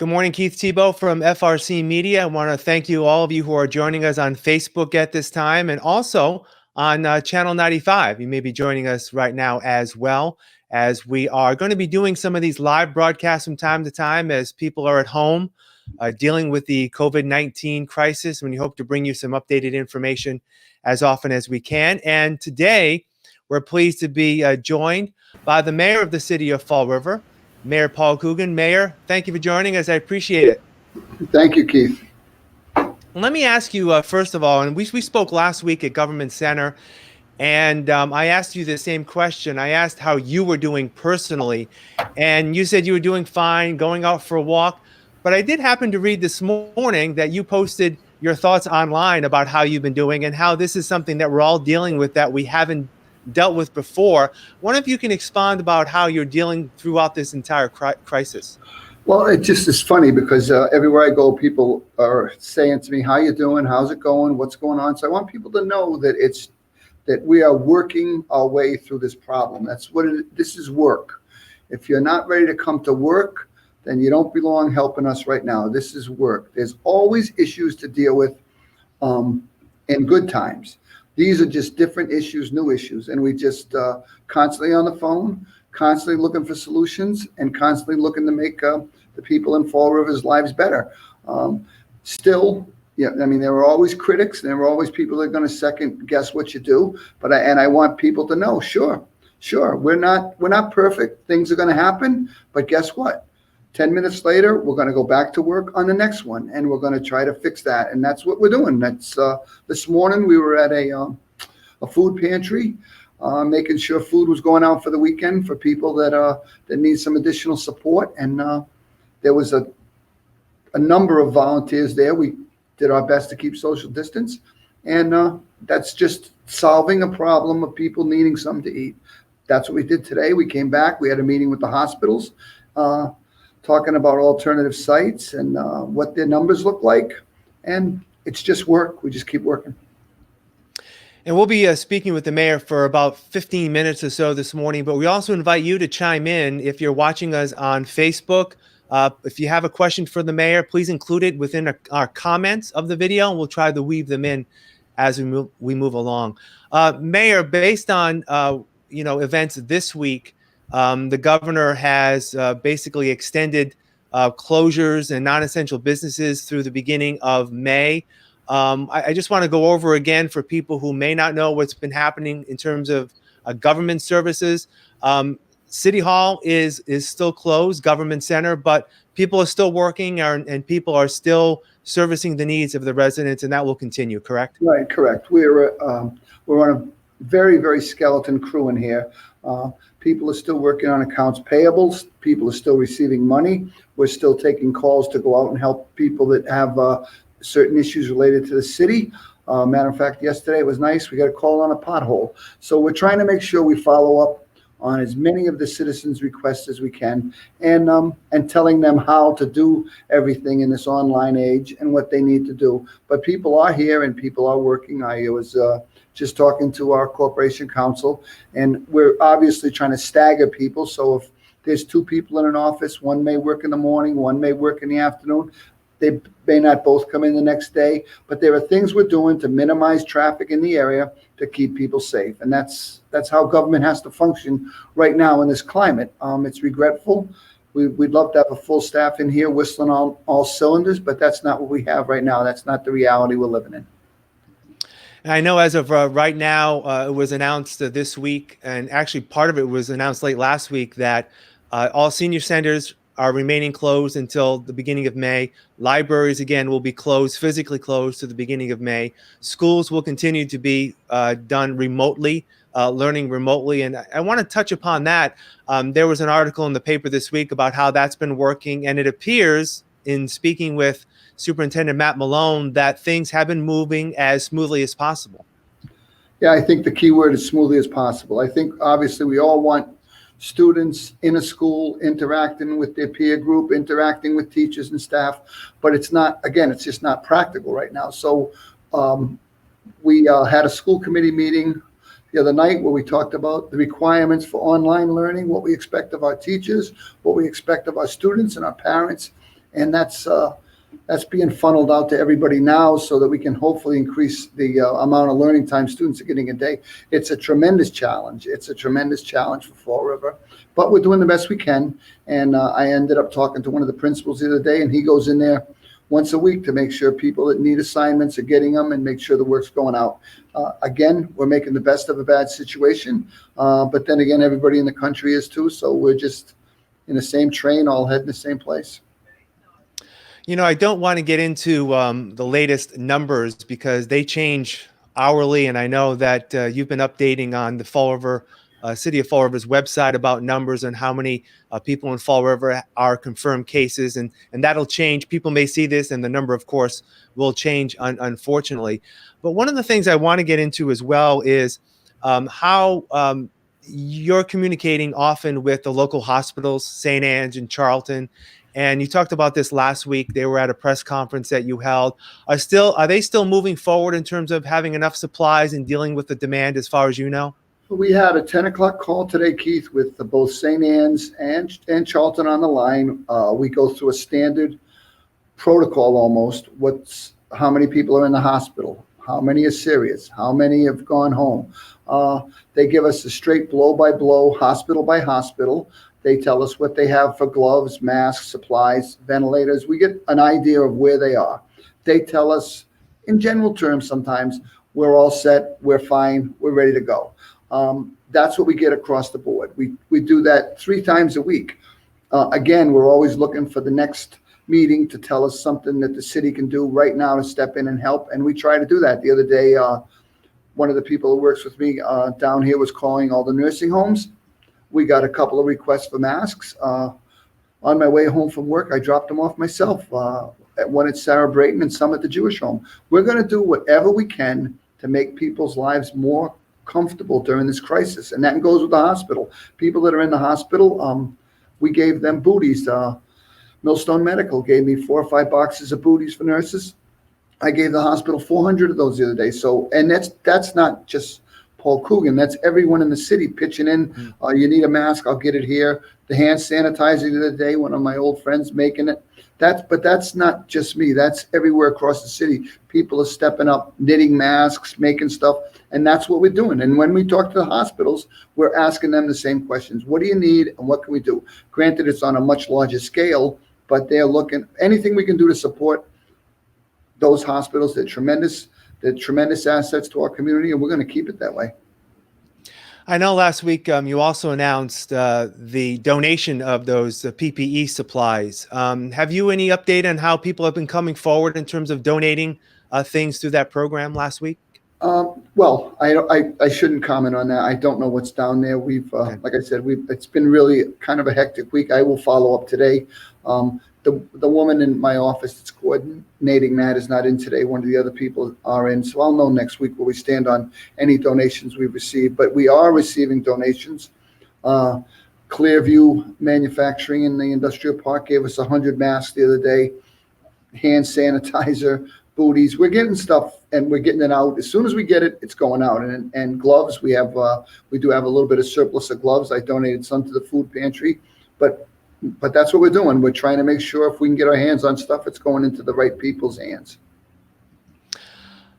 Good morning, Keith Tebow from FRC Media. I want to thank you, all of you who are joining us on Facebook at this time and also on Channel 95. You may be joining us right now as well, as we are going to be doing some of these live broadcasts from time to time as people are at home dealing with the COVID-19 crisis. And we hope to bring you some updated information as often as we can. And today, we're pleased to be joined by the mayor of the city of Fall River, Mayor Paul Coogan. Mayor, thank you for joining us. I appreciate it. Thank you, Keith. Let me ask you, first of all, and we spoke last week at Government Center, and I asked you the same question. I asked how you were doing personally, and you said you were doing fine, going out for a walk. But I did happen to read this morning that you posted your thoughts online about how you've been doing and how this is something that we're all dealing with that we haven't dealt with before. Wonder if you can expand about how you're dealing throughout this entire crisis. Well, it just is funny because everywhere I go, people are saying to me, "How you doing? How's it going? What's going on?" So I want people to know that we are working our way through this problem. That's what this is, work. If you're not ready to come to work, then you don't belong helping us right now. This is work. There's always issues to deal with in good times. These are just different issues, new issues, and we just constantly on the phone, constantly looking for solutions, and constantly looking to make the people in Fall River's lives better. Still, yeah, I mean, there are always critics, and there are always people that are going to second guess what you do. But I want people to know, sure, we're not perfect. Things are going to happen, but guess what? 10 minutes later, we're going to go back to work on the next one, and we're going to try to fix that. And that's what we're doing. That's this morning we were at a food pantry, making sure food was going out for the weekend for people that need some additional support. And there was a number of volunteers there. We did our best to keep social distance, and that's just solving a problem of people needing something to eat. That's what we did today. We came back. We had a meeting with the hospitals. Talking about alternative sites and what their numbers look like. And it's just work. We just keep working. And we'll be speaking with the mayor for about 15 minutes or so this morning, but we also invite you to chime in if you're watching us on Facebook. If you have a question for the mayor, please include it within our comments of the video, and we'll try to weave them in as we move along. Mayor, based on events this week, the governor has basically extended closures and non-essential businesses through the beginning of May. I just want to go over again for people who may not know what's been happening in terms of government services. City Hall is still closed, Government Center, but people are still working and people are still servicing the needs of the residents, and that will continue, correct? Right, correct. We're on a very, very skeleton crew in here. People are still working on accounts payables. People are still receiving money. We're still taking calls to go out and help people that have certain issues related to the city. Matter of fact, yesterday it was nice. We got a call on a pothole. So we're trying to make sure we follow up on as many of the citizens' requests as we can, and telling them how to do everything in this online age and what they need to do. But people are here and people are working. I was just talking to our corporation counsel, and we're obviously trying to stagger people. So if there's two people in an office, one may work in the morning, one may work in the afternoon. They may not both come in the next day, but there are things we're doing to minimize traffic in the area to keep people safe. And that's how government has to function right now in this climate. It's regretful. We'd love to have a full staff in here whistling all cylinders, but that's not what we have right now. That's not the reality we're living in. And I know as of right now, it was announced this week, and actually part of it was announced late last week, that all senior centers are remaining closed until the beginning of May. Libraries, again, will be closed, physically closed to the beginning of May. Schools will continue to be done remotely, learning remotely. And I want to touch upon that. There was an article in the paper this week about how that's been working, and it appears, in speaking with Superintendent Matt Malone, that things have been moving as smoothly as possible. Yeah, I think the key word is smoothly as possible. I think obviously we all want students in a school interacting with their peer group, interacting with teachers and staff, but it's just not practical right now. So we had a school committee meeting the other night where we talked about the requirements for online learning, what we expect of our teachers, what we expect of our students and our parents. And that's being funneled out to everybody now so that we can hopefully increase the amount of learning time students are getting a day. It's a tremendous challenge. It's a tremendous challenge for Fall River, but we're doing the best we can. And I ended up talking to one of the principals the other day, and he goes in there once a week to make sure people that need assignments are getting them and make sure the work's going out. Again, we're making the best of a bad situation, but then again, everybody in the country is too, so we're just in the same train, all heading the same place. I don't want to get into the latest numbers because they change hourly, and I know that you've been updating on the Fall River, City of Fall River's website about numbers and how many people in Fall River are confirmed cases, and that'll change. People may see this, and the number, of course, will change, unfortunately. But one of the things I want to get into as well is how you're communicating often with the local hospitals, St. Anne's and Charlton. And you talked about this last week. They were at a press conference that you held. Are they still moving forward in terms of having enough supplies and dealing with the demand as far as you know? We had a 10 o'clock call today, Keith, with both St. Anne's and Charlton on the line. We go through a standard protocol almost. How many people are in the hospital? How many are serious? How many have gone home? They give us a straight blow by blow, hospital by hospital. They tell us what they have for gloves, masks, supplies, ventilators. We get an idea of where they are. They tell us in general terms sometimes, we're all set, we're fine, we're ready to go. That's what we get across the board. We do that 3 times a week. Again, we're always looking for the next meeting to tell us something that the city can do right now to step in and help, and we try to do that. The other day, one of the people who works with me down here was calling all the nursing homes. We got a couple of requests for masks. On my way home from work, I dropped them off myself, one at Sarah Brayton and some at the Jewish home. We're going to do whatever we can to make people's lives more comfortable during this crisis, and that goes with the hospital. People that are in the hospital, we gave them booties. Millstone Medical gave me 4 or 5 boxes of booties for nurses. I gave the hospital 400 of those the other day. So, and that's not just Paul Coogan. That's everyone in the city pitching in. You need a mask, I'll get it here. The hand sanitizer the other day, one of my old friends making it. But that's not just me. That's everywhere across the city. People are stepping up, knitting masks, making stuff, and that's what we're doing. And when we talk to the hospitals, we're asking them the same questions. What do you need, and what can we do? Granted, it's on a much larger scale, but they're looking anything we can do to support those hospitals. They're tremendous assets to our community, and we're going to keep it that way. I know last week you also announced the donation of those PPE supplies. Have you any update on how people have been coming forward in terms of donating things through that program last week? Well, I shouldn't comment on that. I don't know what's down there. We've, like I said, it's been really kind of a hectic week. I will follow up today. The woman in my office that's coordinating that is not in today. One of the other people are in. So I'll know next week where we stand on any donations we've received. But we are receiving donations. Clearview Manufacturing in the Industrial Park gave us 100 masks the other day, hand sanitizer, booties. We're getting stuff and we're getting it out. As soon as we get it, it's going out. And gloves, we do have a little bit of surplus of gloves. I donated some to the food pantry. But that's what we're doing. We're trying to make sure if we can get our hands on stuff, it's going into the right people's hands.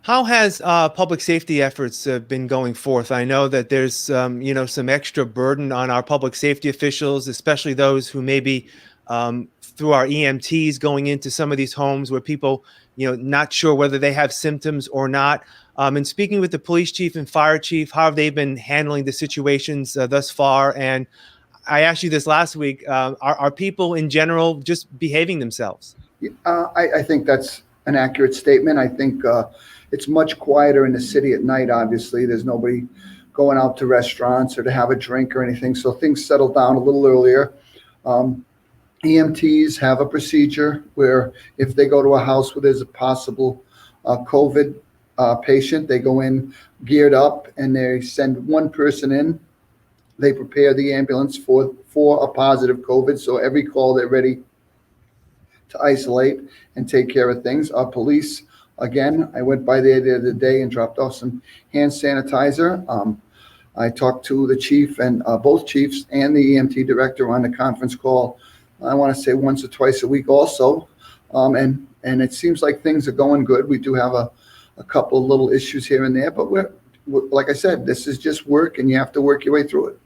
How has public safety efforts been going forth? I know that there's some extra burden on our public safety officials, especially those who may be through our EMTs going into some of these homes where people, not sure whether they have symptoms or not. And speaking with the police chief and fire chief, how have they been handling the situations thus far? And I asked you this last week. Are people in general just behaving themselves? I think that's an accurate statement. I think it's much quieter in the city at night, obviously. There's nobody going out to restaurants or to have a drink or anything. So things settle down a little earlier. EMTs have a procedure where if they go to a house where there's a possible COVID patient, they go in geared up and they send one person in. They prepare the ambulance for a positive COVID. So every call, they're ready to isolate and take care of things. Our police, again, I went by there the other day and dropped off some hand sanitizer. I talked to the chief and both chiefs and the EMT director on the conference call I want to say once or twice a week also. And it seems like things are going good. We do have a couple of little issues here and there, but we're like I said, this is just work, and you have to work your way through it.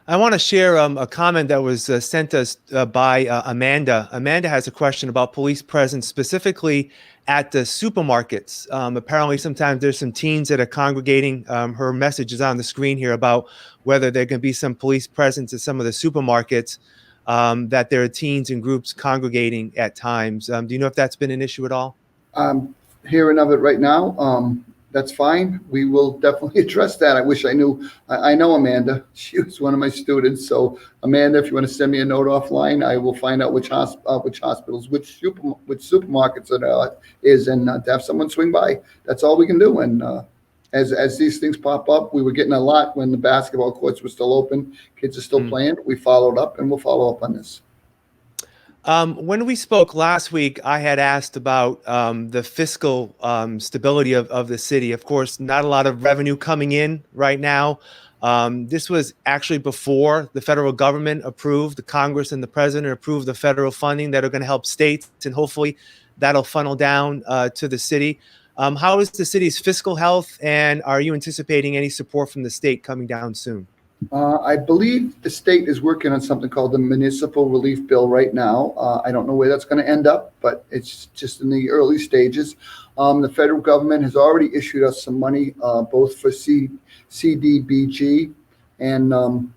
I want to share a comment that was sent us by Amanda. Amanda has a question about police presence specifically at the supermarkets. Apparently, sometimes there's some teens that are congregating. Her message is on the screen here about whether there can be some police presence at some of the supermarkets, that there are teens and groups congregating at times. Do you know if that's been an issue at all? Hearing of it right now. That's fine. We will definitely address that. I wish I knew. I know Amanda. She was one of my students. So Amanda, if you want to send me a note offline, I will find out which hospitals, which supermarkets it is, and to have someone swing by. That's all we can do. And as these things pop up, we were getting a lot when the basketball courts were still open. Kids are still playing. We followed up, and we'll follow up on this. When we spoke last week, I had asked about the fiscal stability of the city. Of course, not a lot of revenue coming in right now. This was actually before the federal government approved, the Congress and the president approved the federal funding that are going to help states, and hopefully that'll funnel down to the city. How is the city's fiscal health, and are you anticipating any support from the state coming down soon? I believe the state is working on something called the municipal relief bill right now. I don't know where that's going to end up, but it's just in the early stages. The federal government has already issued us some money, both for CDBG and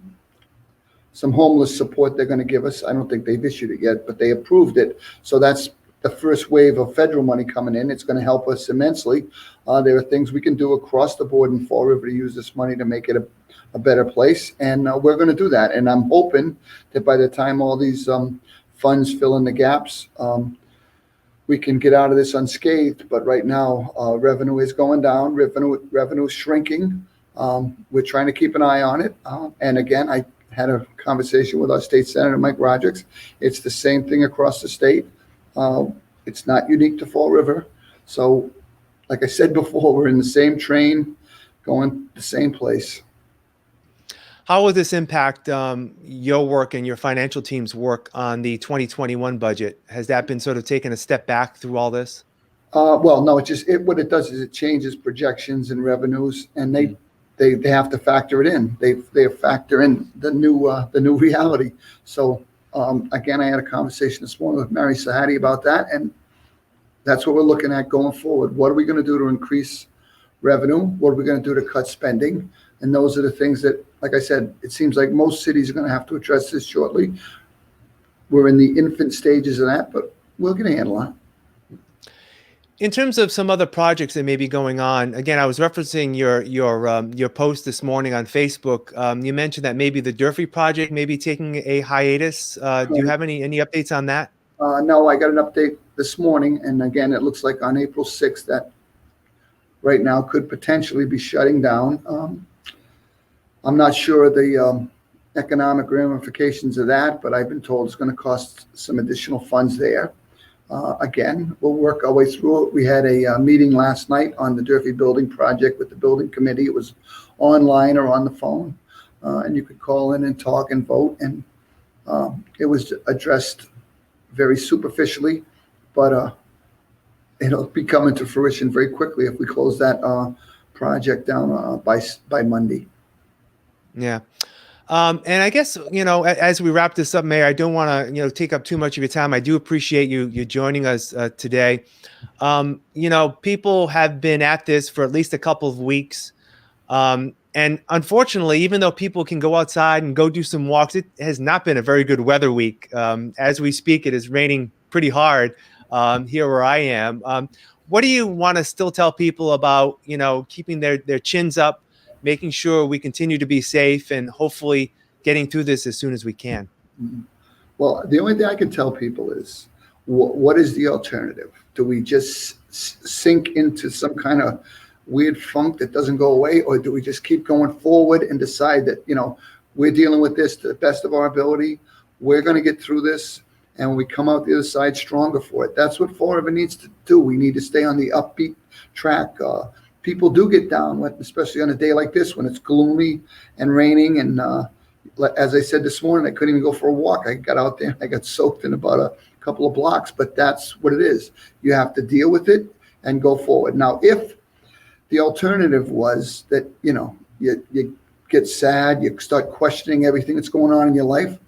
some homeless support they're going to give us. I don't think they've issued it yet, but they approved it. So that's the first wave of federal money coming in. It's going to help us immensely. There are things we can do across the board in Fall River to use this money to make it a better place, and we're going to do that. And I'm hoping that by the time all these funds fill in the gaps, we can get out of this unscathed. But right now, revenue is going down. Revenue is shrinking. We're trying to keep an eye on it. And again, I had a conversation with our state senator, Mike Rogers. It's the same thing across the state. It's not unique to Fall River. So, like I said before, we're in the same train, going the same place. How will this impact your work and your financial team's work on the 2021 budget? Has that been sort of taken a step back through all this? Well, no, what it does is it changes projections and revenues, and they have to factor it in. They factor in the new reality. So again, I had a conversation this morning with Mary Sahadi about that, and that's what we're looking at going forward. What are we going to do to increase revenue? What are we going to do to cut spending? And those are the things that, like I said, it seems like most cities are going to have to address this shortly. We're in the infant stages of that, but we're going to handle it. In terms of some other projects that may be going on, again, I was referencing your post this morning on Facebook. You mentioned that maybe the Durfee project may be taking a hiatus. Do you have any updates on that? No, I got an update this morning, and again, it looks like on April 6th that right now could potentially be shutting down. I'm not sure of the economic ramifications of that, but I've been told it's going to cost some additional funds there. Again, we'll work our way through it. We had a meeting last night on the Durfee building project with the building committee. It was online or on the phone, and you could call in and talk and vote. And it was addressed very superficially, but it'll be coming to fruition very quickly if we close that project down by Monday. Yeah. And I guess, as we wrap this up, Mayor, I don't want to, take up too much of your time. I do appreciate you joining us today. People have been at this for at least a couple of weeks. And unfortunately, even though people can go outside and go do some walks, it has not been a very good weather week. As we speak, it is raining pretty hard here where I am. What do you want to still tell people about, keeping their chins up, making sure we continue to be safe, and hopefully getting through this as soon as we can? Well, the only thing I can tell people is what is the alternative? Do we just sink into some kind of weird funk that doesn't go away, or do we just keep going forward and decide that, we're dealing with this to the best of our ability, we're going to get through this, and when we come out the other side stronger for it? That's what Fall River needs to do. We need to stay on the upbeat track. People do get down, especially on a day like this when it's gloomy and raining, and As I said this morning, I couldn't even go for a walk. I got out there, I got soaked in about a couple of blocks, but that's what it is. You have to deal with it and go forward. Now, if the alternative was that, you get sad, you start questioning everything that's going on in your life,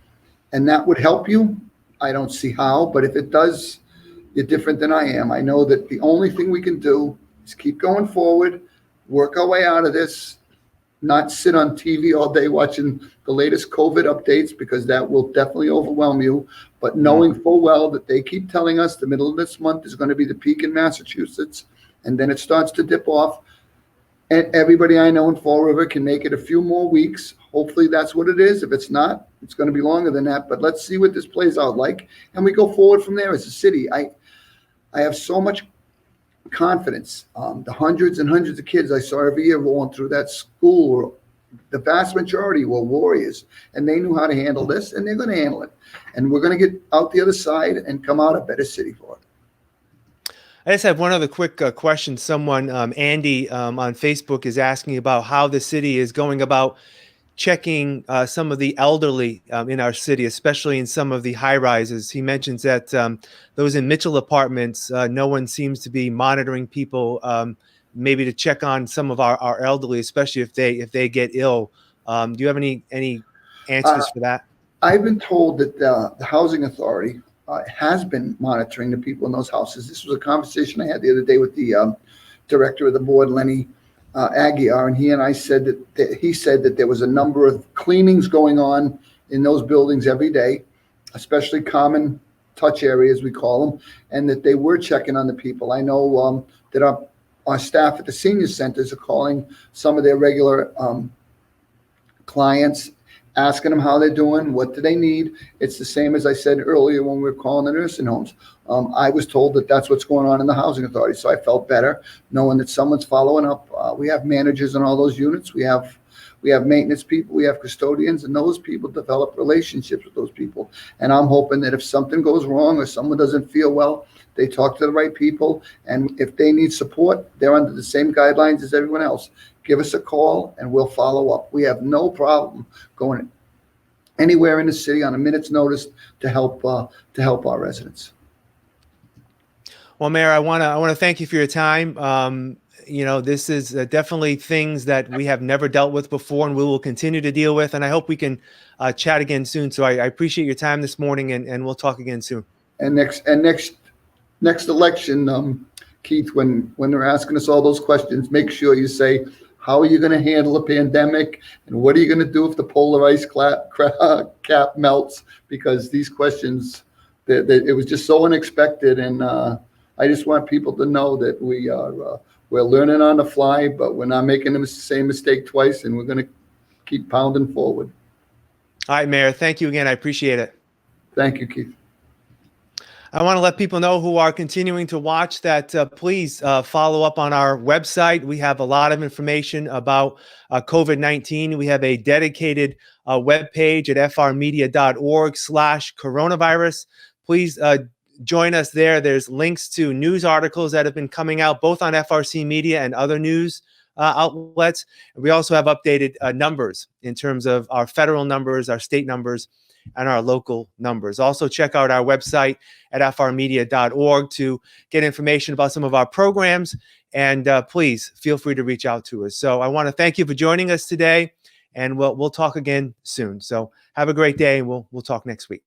and that would help you, I don't see how, but if it does, you're different than I am. I know that the only thing we can do is keep going forward, work our way out of this, not sit on TV all day watching the latest COVID updates, because that will definitely overwhelm you. But knowing full well that they keep telling us the middle of this month is going to be the peak in Massachusetts, and then it starts to dip off. And everybody I know in Fall River can make it a few more weeks. Hopefully that's what it is. If it's not, it's going to be longer than that. But let's see what this plays out like, and we go forward from there as a city. I have so much confidence. The hundreds and hundreds of kids I saw every year rolling through that school, the vast majority were warriors, and they knew how to handle this, and they're going to handle it. And we're going to get out the other side and come out a better city for it. I just have one other quick question. Someone, Andy, on Facebook is asking about how the city is going about checking some of the elderly in our city, especially in some of the high rises. He mentions that those in Mitchell apartments, no one seems to be monitoring people, maybe to check on some of our elderly, especially if they get ill. Do you have any answers for that? I've been told that the housing authority has been monitoring the people in those houses. This was a conversation I had the other day with the director of the board, Lenny Aguiar, and he and I said that he said that there was a number of cleanings going on in those buildings every day, especially common touch areas, we call them, and that they were checking on the people. I know that our staff at the senior centers are calling some of their regular clients, asking them how they're doing, what do they need. It's the same as I said earlier when we were calling the nursing homes. I was told that that's what's going on in the housing authority, so I felt better knowing that someone's following up. We have managers in all those units. We have maintenance people, we have custodians, and those people develop relationships with those people. And I'm hoping that if something goes wrong or someone doesn't feel well, they talk to the right people. And if they need support, they're under the same guidelines as everyone else. Give us a call and we'll follow up. We have no problem going anywhere in the city on a minute's notice to help our residents. Well, Mayor, I want to thank you for your time. This is definitely things that we have never dealt with before, and we will continue to deal with. And I hope we can chat again soon. So I appreciate your time this morning, and we'll talk again soon. And next election, Keith, when they're asking us all those questions, make sure you say, how are you going to handle a pandemic, and what are you going to do if the polar ice cap melts? Because these questions, it was just so unexpected, and I just want people to know that we're learning on the fly, but we're not making the same mistake twice, and we're going to keep pounding forward. All right, Mayor. Thank you again. I appreciate it. Thank you, Keith. I want to let people know who are continuing to watch that please follow up on our website. We have a lot of information about COVID-19. We have a dedicated webpage at frmedia.org/coronavirus. Please join us there. There's links to news articles that have been coming out both on FRC Media and other news outlets. And we also have updated numbers in terms of our federal numbers, our state numbers, and our local numbers. Also, check out our website at frmedia.org to get information about some of our programs. And please feel free to reach out to us. So I want to thank you for joining us today, and we'll talk again soon. So have a great day, and we'll talk next week.